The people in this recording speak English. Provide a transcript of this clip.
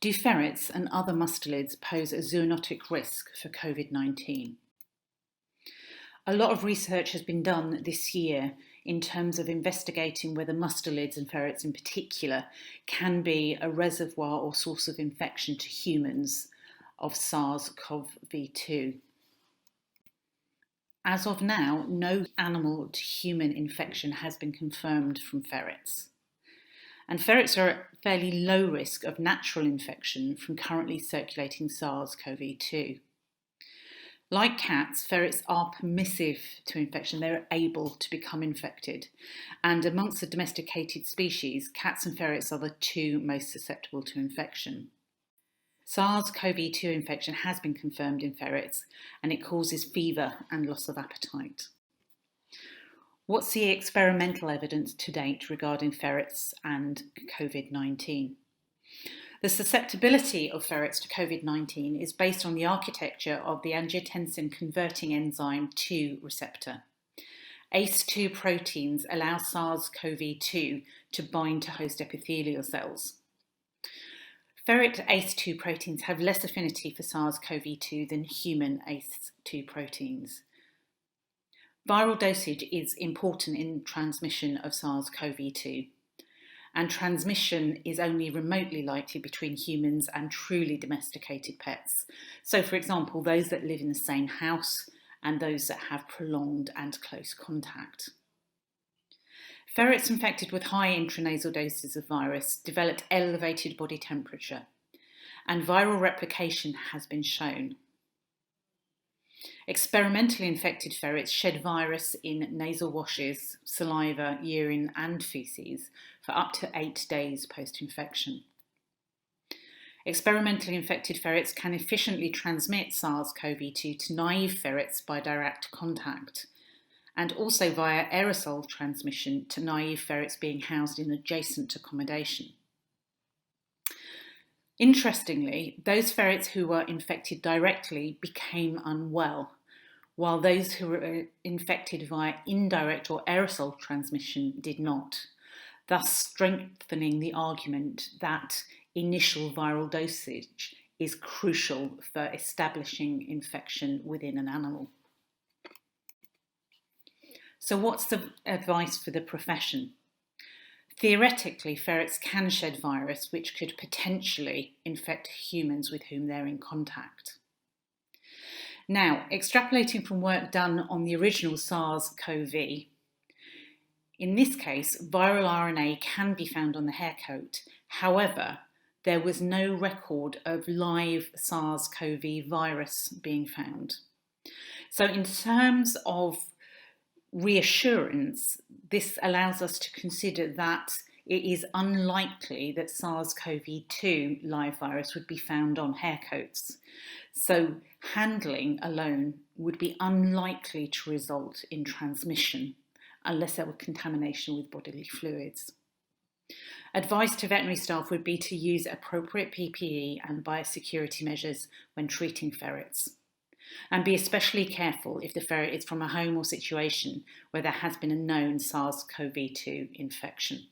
Do ferrets and other mustelids pose a zoonotic risk for COVID-19? A lot of research has been done this year in terms of investigating whether mustelids and ferrets in particular can be a reservoir or source of infection to humans of SARS-CoV-2. As of now, no animal to human infection has been confirmed from ferrets. And ferrets are at fairly low risk of natural infection from currently circulating SARS-CoV-2. Like cats, ferrets are permissive to infection. They're able to become infected. And amongst the domesticated species, cats and ferrets are the two most susceptible to infection. SARS-CoV-2 infection has been confirmed in ferrets, and it causes fever and loss of appetite. What's the experimental evidence to date regarding ferrets and COVID-19? The susceptibility of ferrets to COVID-19 is based on the architecture of the angiotensin converting enzyme 2 receptor. ACE2 proteins allow SARS-CoV-2 to bind to host epithelial cells. Ferret ACE2 proteins have less affinity for SARS-CoV-2 than human ACE2 proteins. Viral dosage is important in transmission of SARS-CoV-2. And transmission is only remotely likely between humans and truly domesticated pets. So, for example, those that live in the same house and those that have prolonged and close contact. Ferrets infected with high intranasal doses of virus developed elevated body temperature, and viral replication has been shown. Experimentally infected ferrets shed virus in nasal washes, saliva, urine and faeces for up to 8 days post-infection. Experimentally infected ferrets can efficiently transmit SARS-CoV-2 to naive ferrets by direct contact, and also via aerosol transmission to naive ferrets being housed in adjacent accommodation. Interestingly, those ferrets who were infected directly became unwell, while those who were infected via indirect or aerosol transmission did not, thus strengthening the argument that initial viral dosage is crucial for establishing infection within an animal. So what's the advice for the profession? Theoretically, ferrets can shed virus which could potentially infect humans with whom they're in contact. Now, extrapolating from work done on the original SARS-CoV, in this case, viral RNA can be found on the hair coat. However, there was no record of live SARS-CoV virus being found. So in terms of reassurance, this allows us to consider that it is unlikely that SARS-CoV-2 live virus would be found on hair coats. So handling alone would be unlikely to result in transmission unless there were contamination with bodily fluids. Advice to veterinary staff would be to use appropriate PPE and biosecurity measures when treating ferrets. And be especially careful if the ferret is from a home or situation where there has been a known SARS-CoV-2 infection.